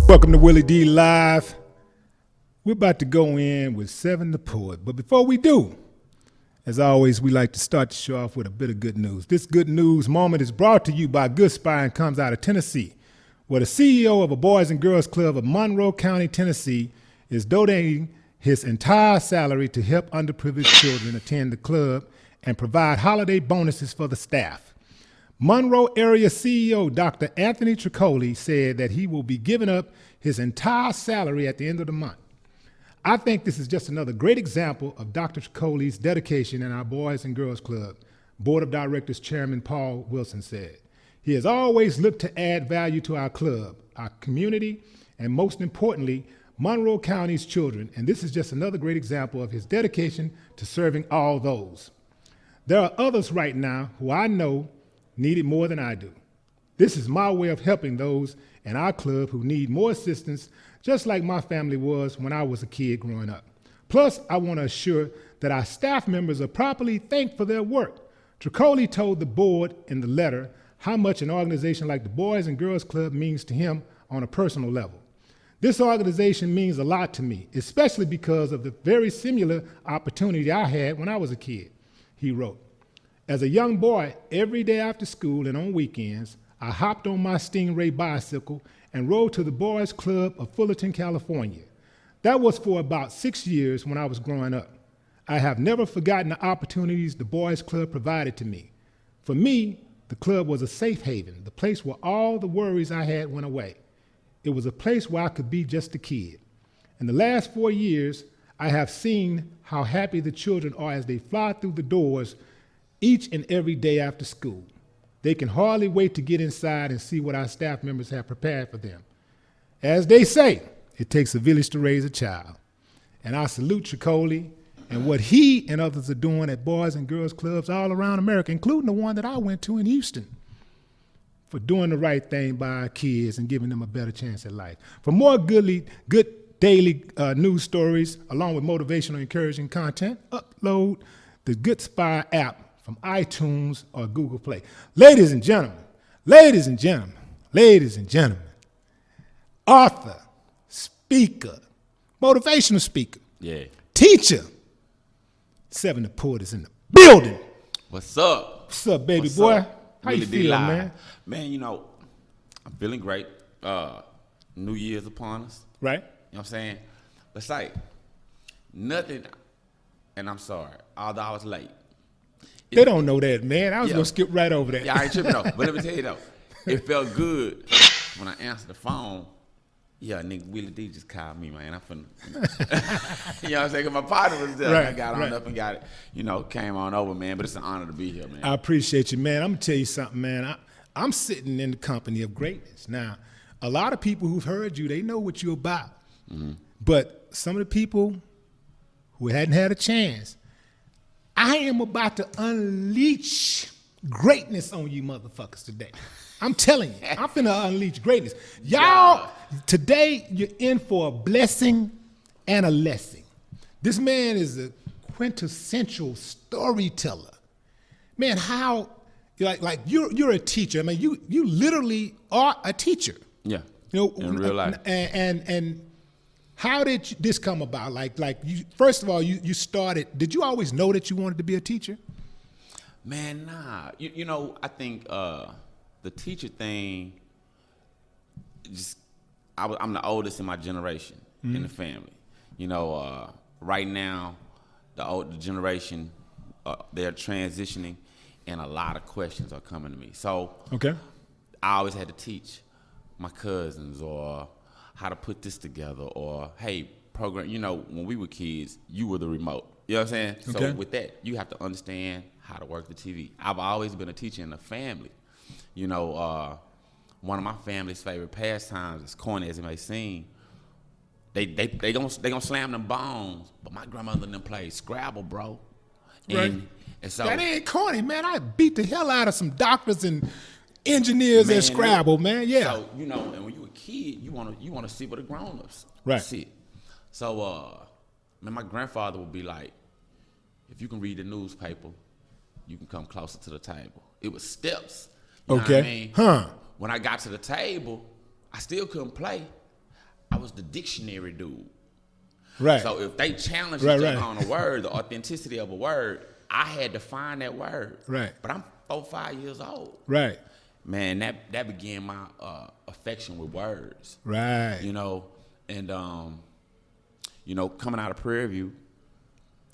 Welcome to Willie D Live. We're about to go in with Se7en the Poet. But before we do, as always, we like to start the show off with a bit of good news. This good news moment is brought to you by Good Spy and comes out of Tennessee, where the CEO of a Boys and Girls Club of Monroe County, Tennessee, is donating his entire salary to help underprivileged children attend the club and provide holiday bonuses for the staff. Monroe area CEO Dr. Anthony Tricoli said that he will be giving up his entire salary at the end of the month. I think this is just another great example of Dr. Tricoli's dedication in our Boys and Girls Club, Board of Directors Chairman Paul Wilson said. He has always looked to add value to our club, our community, and most importantly, Monroe County's children, and this is just another great example of his dedication to serving all those. There are others right now who I know need it more than I do. This is my way of helping those in our club who need more assistance, just like my family was when I was a kid growing up. Plus, I want to assure that our staff members are properly thanked for their work. Tricoli told the board in the letter how much an organization like the Boys and Girls Club means to him on a personal level. This organization means a lot to me, especially because of the very similar opportunity I had when I was a kid, he wrote. As a young boy, every day after school and on weekends, I hopped on my Stingray bicycle and rode to the Boys Club of Fullerton, California. That was for about 6 years when I was growing up. I have never forgotten the opportunities the Boys Club provided to me. For me, the club was a safe haven, the place where all the worries I had went away. It was a place where I could be just a kid. In the last 4 years, I have seen how happy the children are as they fly through the doors each and every day after school. They can hardly wait to get inside and see what our staff members have prepared for them. As they say, it takes a village to raise a child. And I salute Tricoli and what he and others are doing at Boys and Girls Clubs all around America, including the one that I went to in Houston, for doing the right thing by our kids and giving them a better chance at life. For more good daily news stories, along with motivational, encouraging content, upload the Good Spy app from iTunes or Google Play. Ladies and gentlemen, author, speaker, motivational speaker, teacher, Se7en the Poet is in the building. What's up? What's up, baby boy? How you feeling, man? Man, you know, I'm feeling great. New Year's upon us. Right. You know what I'm saying? But it's like, nothing, and I'm sorry, although I was late. They don't know that, man. I was going to skip right over that. Yeah, I ain't tripping though. But let me tell you though, it felt good when I answered the phone. Yeah, nigga, Willie D just called me, man. I'm finna, you know what I'm saying? 'Cause my partner was there. Right, I got on up and got it, came on over, man. But it's an honor to be here, man. I appreciate you, man. I'm going to tell you something, man. I'm sitting in the company of greatness. Now, a lot of people who've heard you, they know what you're about. Mm-hmm. But some of the people who hadn't had a chance, I am about to unleash greatness on you motherfuckers today. I'm telling you, I'm finna unleash greatness. Y'all, today you're in for a blessing and a lesson. This man is a quintessential storyteller. Man, how, like you're a teacher. I mean, you literally are a teacher. Yeah, you know, in real life. And how did this come about? Like you, first of all, you started, did you always know that you wanted to be a teacher? Man, nah. You know, I think the teacher thing, I'm the oldest in my generation in the family. You know, right now, the generation, they're transitioning, and a lot of questions are coming to me. So I always had to teach my cousins or how to put this together, or hey, program. You know, when we were kids, you were the remote. You know what I'm saying? So with that, you have to understand how to work the TV. I've always been a teacher in the family. You know, one of my family's favorite pastimes, as corny as it may seem, they gonna slam them bones. But my grandmother and them played Scrabble, bro. And so that ain't corny, man. I beat the hell out of some doctors and engineers at Scrabble, man. Yeah. So you know, and when you a kid, you wanna see what the grown-ups see. So man, my grandfather would be like, if you can read the newspaper, you can come closer to the table. It was steps. You know what I mean? When I got to the table, I still couldn't play. I was the dictionary dude. Right. So if they challenged Right, each right. other on a word, the authenticity of a word, I had to find that word. Right. But I'm 4, 5 years old. Right. Man, that began my affection with words. Right. You know, and coming out of Prairie View,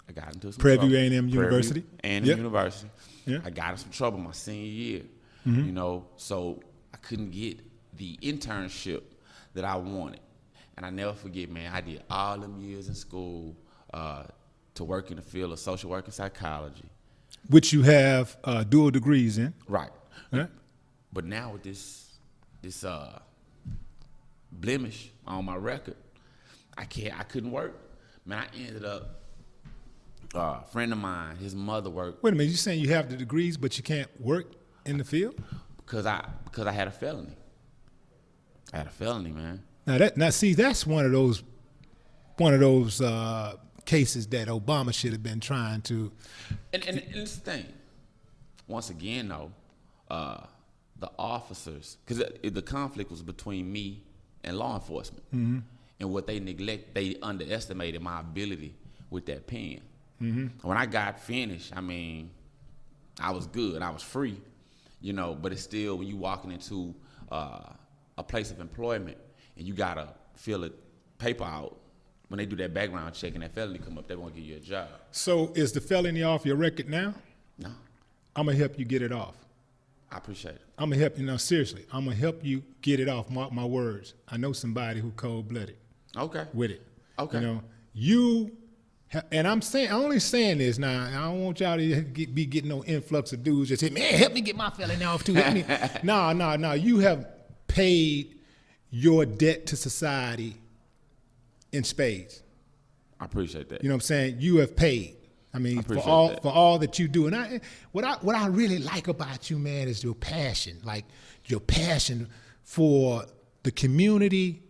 I got into some Prairie trouble. View A&M University. A&M Yep. University. Yeah. I got in some trouble my senior year. You know, so I couldn't get the internship that I wanted. And I never forget, man, I did all them years in school to work in the field of social work and psychology. Which you have dual degrees in. Right. Right. But now with this blemish on my record, I couldn't work. Man, I ended up a friend of mine, his mother worked Wait a minute, you saying you have the degrees but you can't work in the field? because I had a felony. I had a felony, man. Now see, that's one of those cases that Obama should have been trying to. And this thing, once again though, the officers, because the conflict was between me and law enforcement, and what they underestimated my ability with that pen. When I got finished, I mean, I was good, I was free, you know. But it's still, when you walking into a place of employment and you gotta fill a paper out, when they do that background check and that felony come up, they won't give you a job. So is the felony off your record now? No, I'm gonna help you get it off. I appreciate it. I'm gonna help you now. Seriously, I'm gonna help you get it off. Mark my words. I know somebody who cold-blooded Okay. with it. Okay. You know, and I'm only saying this now. I don't want y'all to be getting no influx of dudes just say, "Man, help me get my felony off too." No. You have paid your debt to society in spades. I appreciate that. You know what I'm saying? You have paid. I mean, for appreciate all that you do. And what I really like about you, man, is your passion. Like your passion for the community,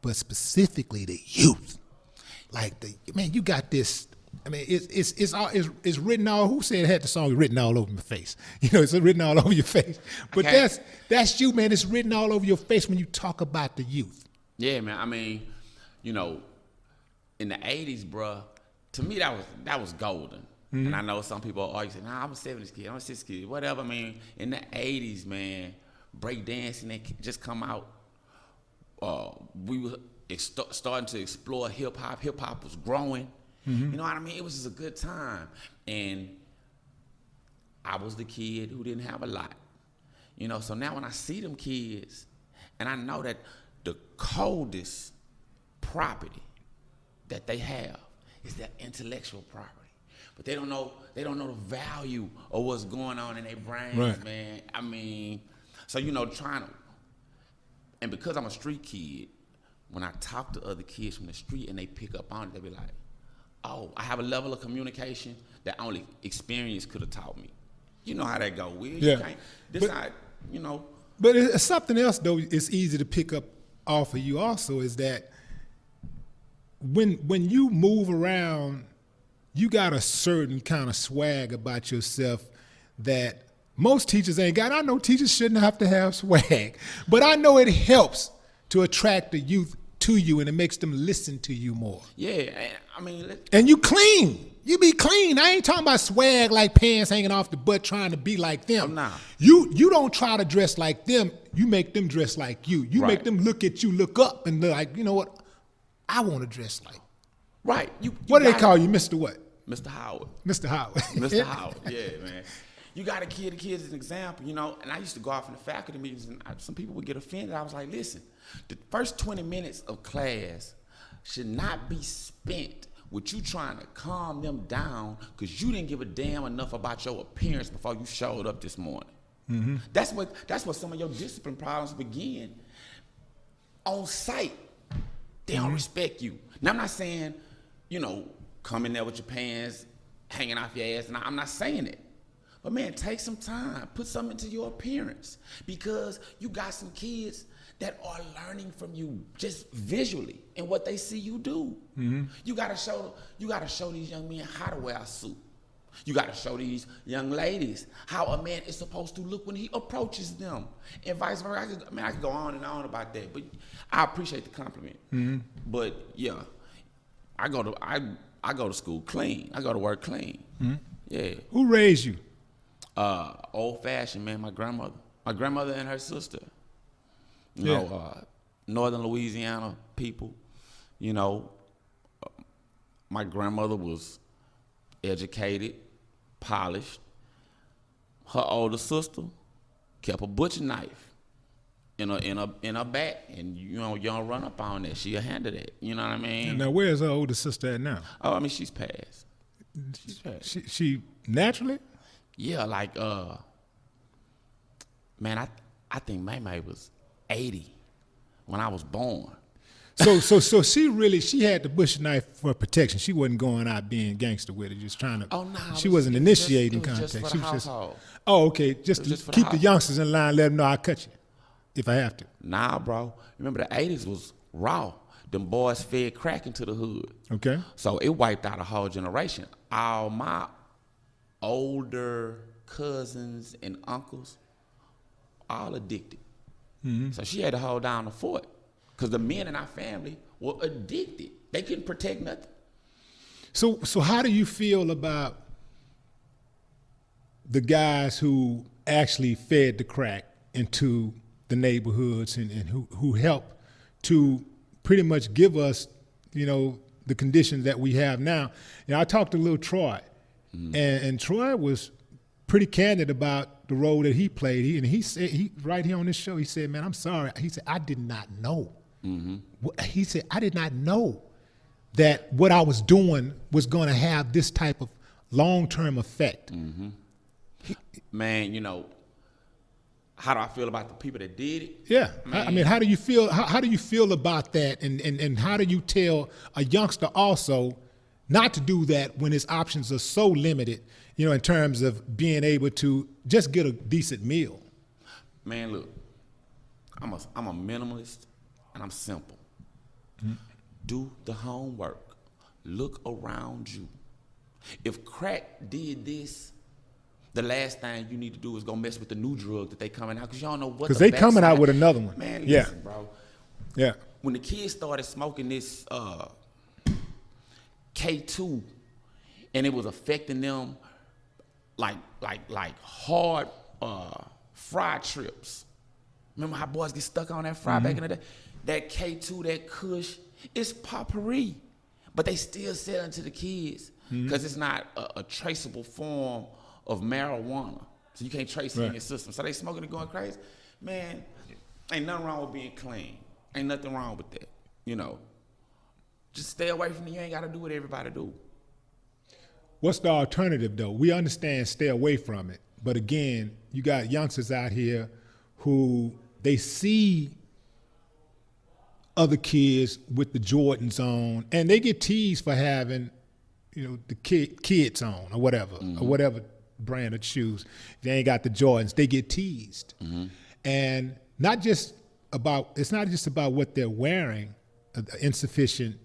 but specifically the youth. Like you got this. I mean, it's written all. Who said it had the song written all over my face? You know, it's written all over your face. But Okay. that's you, man. It's written all over your face when you talk about the youth. Yeah, man. I mean, you know, in the 80s, bruh, to me that was golden. And I know some people argue, say, "Nah, I'm a 70s kid, I'm a 60s kid, whatever." I mean, in the 80s, man, breakdancing that just come out. We were starting to explore hip hop. Hip hop was growing. You know what I mean? It was just a good time. And I was the kid who didn't have a lot. You know, so now when I see them kids, and I know that the coldest property that they have is their intellectual property. But they don't know the value of what's going on in their brains, Right. man. I mean, so and because I'm a street kid, when I talk to other kids from the street and they pick up on it, they be like, "Oh, I have a level of communication that only experience could have taught me." You know how that go, Will. Yeah. But But it's something else, though, it's easy to pick up off of you also, is that when you move around, you got a certain kind of swag about yourself that most teachers ain't got. I know teachers shouldn't have to have swag, but I know it helps to attract the youth to you, and it makes them listen to you more. yeah, I mean, And you clean. You be clean. I ain't talking about swag like pants hanging off the butt trying to be like them. I'm not. You don't try to dress like them. You make them dress like you. You make Right. them look at you, look up, and they're like, you know what? I want to dress like. right. You What do they gotta- call you, Mr. What? Mr. Howard. Mr. Howard. Mr. Howard, yeah, man. You got to give the kids an example, you know. And I used to go off in the faculty meetings, and some people would get offended. I was like, listen, the first 20 minutes of class should not be spent with you trying to calm them down because you didn't give a damn enough about your appearance before you showed up this morning. That's what some of your discipline problems begin. On site, they don't respect you. Now, I'm not saying, come in there with your pants hanging off your ass, and I'm not saying it. But man, take some time, put something into your appearance, because you got some kids that are learning from you just visually and what they see you do. You gotta show these young men how to wear a suit. You got to show these young ladies how a man is supposed to look when he approaches them, and vice versa. I could go on and on about that, but I appreciate the compliment. But yeah, I go to school clean. I go to work clean. Yeah. Who raised you? Old fashioned, man. My grandmother and her sister. You Yeah. know, Northern Louisiana people. You know, my grandmother was educated, polished. Her older sister kept a butcher knife in her back, and you don't run up on that. She'll handle that. You know what I mean? Now, where's her older sister at now? Oh, I mean, she's passed. She's passed. She naturally? Yeah, like man, I think May was 80 when I was born. So she had the butcher knife for protection. She wasn't going out being gangster with it, just trying to. Oh no, she wasn't initiating it was contact. Just for She the was just. household. Oh, okay. Just to just for the keep the house. youngsters in line. Let them know I'll cut you if I have to. Nah, bro. Remember the 80s was raw. Them boys fed crack into the hood. Okay. So it wiped out a whole generation. All my older cousins and uncles, all addicted. So she had to hold down the fort because the men in our family were addicted. They couldn't protect nothing. So how do you feel about the guys who actually fed the crack into the neighborhoods and who help to pretty much give us, the conditions that we have now? I talked to little Troy, and Troy was pretty candid about the role that he played. He said, right here on this show, he said, man, I'm sorry. He said, I did not know. He said, I did not know that what I was doing was going to have this type of long-term effect. Man, how do I feel about the people that did it? Yeah, Man. I mean, how do you feel? How do you feel about that? And how do you tell a youngster also not to do that when his options are so limited? In terms of being able to just get a decent meal. Man, look, I'm a minimalist and I'm simple. Do the homework. Look around you. If crack did this, the last thing you need to do is go mess with the new drug that they coming out because you don't know what. Because they coming out with another one. Man, Yeah. listen, bro. Yeah. When the kids started smoking this K2, and it was affecting them like hard fry trips. Remember how boys get stuck on that fry back in the day? That K2, that Kush, it's potpourri. But they still selling to the kids because it's not a traceable form of marijuana. So you can't trace it in your system. So they smoking and going crazy. Man, ain't nothing wrong with being clean. Ain't nothing wrong with that. Just stay away from it. You ain't got to do what everybody do. What's the alternative, though? We understand stay away from it. But again, you got youngsters out here who they see other kids with the Jordans on, and they get teased for having, the kids on or whatever brand of shoes. If they ain't got the Jordans, they get teased. And it's not just about what they're wearing, insufficient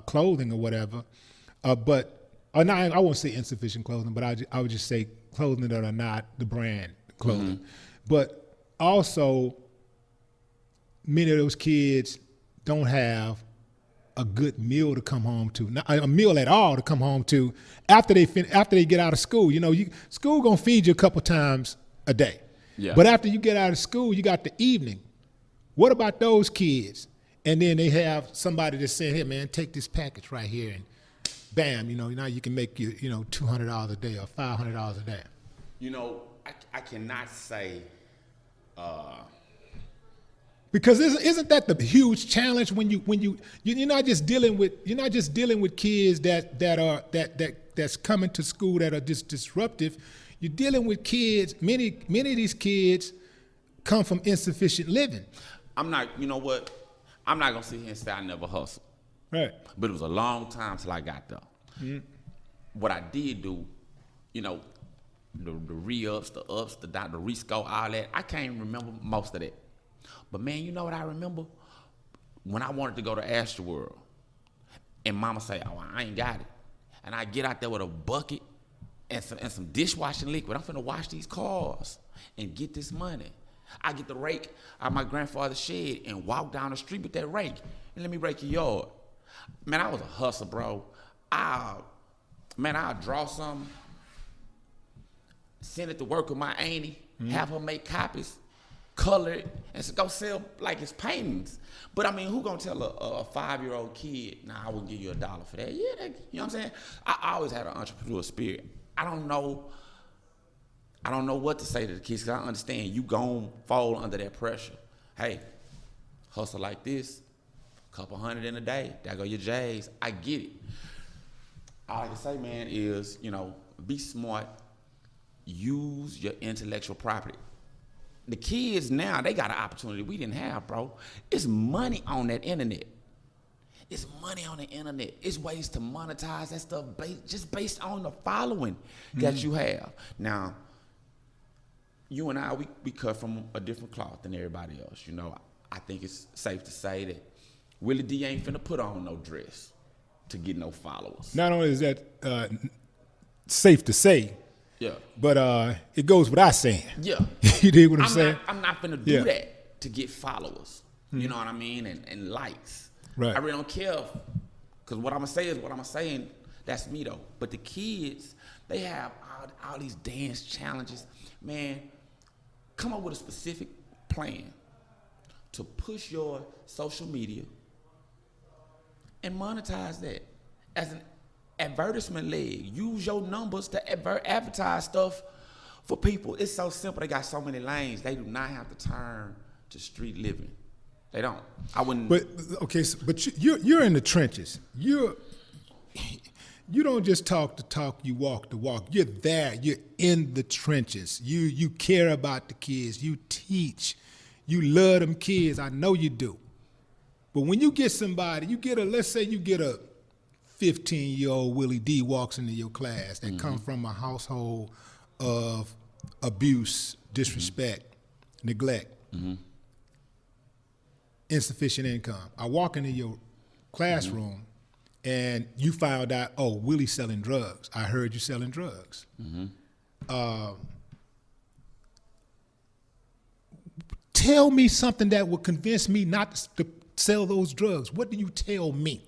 clothing or whatever, no, I won't say insufficient clothing, but I would just say clothing that are not the brand clothing. But also, many of those kids don't have a good meal to come home to, not a meal at all to come home to after they get out of school. School gonna feed you a couple times a day. Yeah. But after you get out of school, you got the evening. What about those kids? And then they have somebody that's saying, "Hey, man, take this package right here and." Bam, now you can make you, $200 a day or $500 a day. I cannot say. Because isn't that the huge challenge when you're not just dealing with kids that's coming to school that are just disruptive. You're dealing with kids. Many of these kids come from insufficient living. I'm not. You know what? I'm not gonna sit here and say I never hustled. Right. But it was a long time till I got there. What I did do, the re-ups, the ups, the rescore, all that, I can't even remember most of that. But man, you know what I remember? When I wanted to go to Astroworld, and mama say, "Oh, I ain't got it." And I get out there with a bucket and some dishwashing liquid. I'm finna wash these cars and get this money. I get the rake out of my grandfather's shed and walk down the street with that rake and let me rake your yard. Man, I was a hustler, bro. I'll draw something, send it to work with my auntie, have her make copies, color it, and go sell like it's paintings. But I mean, who gonna tell a 5-year-old kid, nah, I wouldn't give you $1 for that? Yeah, you know what I'm saying? I always had an entrepreneurial spirit. I don't know what to say to the kids, because I understand you gon' fall under that pressure. Hey, hustle like this, couple hundred in a day, there go your J's. I get it. All I can say, man, is, be smart, use your intellectual property. The kids now, they got an opportunity we didn't have, bro. It's money on that internet. It's money on the internet. It's ways to monetize that stuff just based on the following that you have. Now, you and I, we cut from a different cloth than everybody else. I think it's safe to say that Willie D ain't finna put on no dress to get no followers. Not only is that safe to say, yeah, but it goes without saying. Yeah. You dig what I'm saying? I'm not finna do that to get followers. You know what I mean? And likes. Right. I really don't care, because what I'm gonna say is what I'm saying. That's me though. But the kids, they have all these dance challenges. Man, come up with a specific plan to push your social media and monetize that as an advertisement leg. Use your numbers to advertise stuff for people. It's so simple. They got so many lanes. They do not have to turn to street living. They don't. I wouldn't. But okay, but you're in the trenches. You don't just talk the talk. You walk the walk. You're there. You're in the trenches. You care about the kids. You teach. You love them kids. I know you do. But when you get somebody, let's say you get a 15-year-old Willie D walks into your class that come from a household of abuse, disrespect, neglect, insufficient income. I walk into your classroom and you found out, oh, Willie's selling drugs. I heard you selling drugs. Tell me something that would convince me not to sell those drugs. What do you tell me?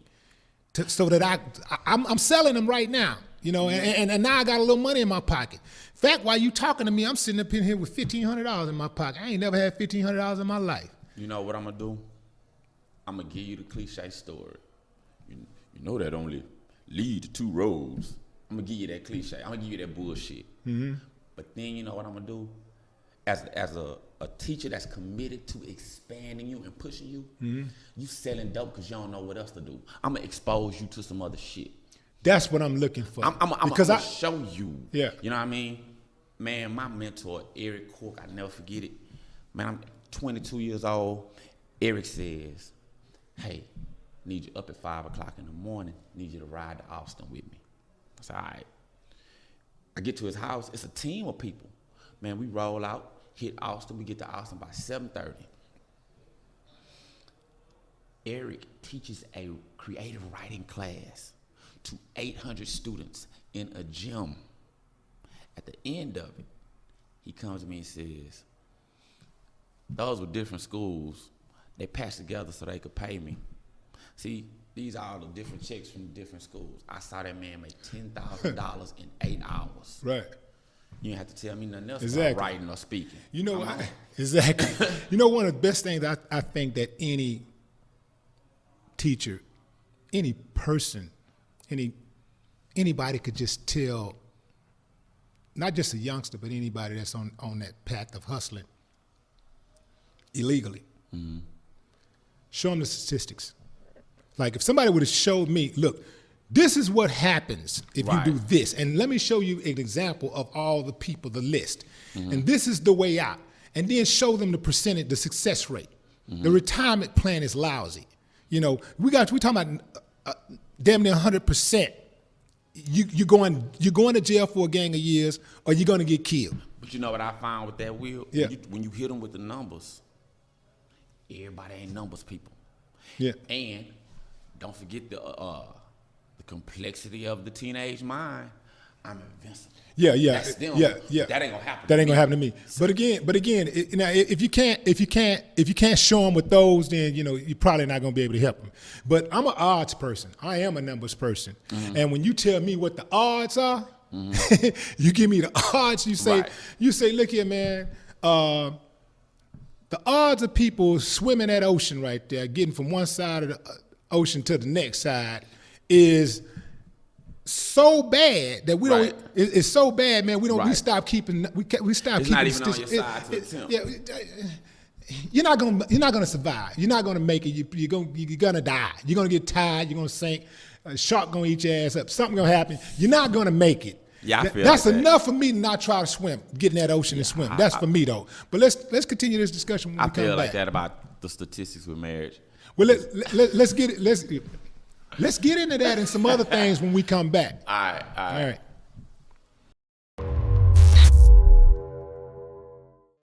So that I'm selling them right now, and now I got a little money in my pocket. In fact, while you talking to me, I'm sitting up in here with $1,500 in my pocket. I ain't never had $1,500 in my life. You know what I'm gonna do? I'm gonna give you the cliche story. You know that only lead to 2 roads. I'm gonna give you that cliche. I'm gonna give you that bullshit. But then you know what I'm gonna do? As a teacher that's committed to expanding you and pushing you, you selling dope because you don't know what else to do. I'm gonna expose you to some other shit. That's what I'm looking for. I'm gonna show you. Yeah. You know what I mean? Man, my mentor, Eric Cork, I never forget it. Man, I'm 22 years old. Eric says, hey, need you up at 5 o'clock in the morning. Need you to ride to Austin with me. I said, all right. I get to his house. It's a team of people. Man, we roll out, hit Austin. We get to Austin by 7:30. Eric teaches a creative writing class to 800 students in a gym. At the end of it, he comes to me and says, those were different schools. They patched together so they could pay me. See, these are all the different checks from the different schools. I saw that man make $10,000 in 8 hours. Right. You didn't have to tell me nothing else Exactly. about writing or speaking. Exactly. One of the best things I think that any teacher, any person, anybody could just tell, not just a youngster, but anybody that's on that path of hustling illegally. Show them the statistics. Like if somebody would have showed me, look, this is what happens if you do this. And let me show you an example of all the people, the list. And this is the way out. And then show them the percentage, the success rate. The retirement plan is lousy. We talking about damn near 100%. You're going to jail for a gang of years, or you're going to get killed. But you know what I found with that, Will? Yeah. When you hit them with the numbers, everybody ain't numbers people. Yeah. And don't forget the complexity of the teenage mind. I'm invincible. Yeah. That's them. Yeah. That ain't gonna happen. That ain't gonna happen to me. But again, now if you can't show them with those, then you're probably not gonna be able to help them. But I'm an odds person. I am a numbers person. Mm-hmm. And when you tell me what the odds are, mm-hmm. you give me the odds. You say, look here, man. The odds of people swimming that ocean right there, getting from one side of the ocean to the next side, is so bad that we don't. It's so bad, man. We don't. We stop keeping. We stop it's keeping. Not even on your side to attempt. You're not gonna survive. You're not gonna make it. You're gonna die. You're gonna get tired. You're gonna sink. A shark gonna eat your ass up. Something gonna happen. You're not gonna make it. Yeah, I feel that's like enough for me to not try to swim, get in that ocean and swim. That's for me though. But let's continue this discussion when we come back. I feel like that about the statistics with marriage. Well, let's get it. Let's get into that and some other things when we come back. All right.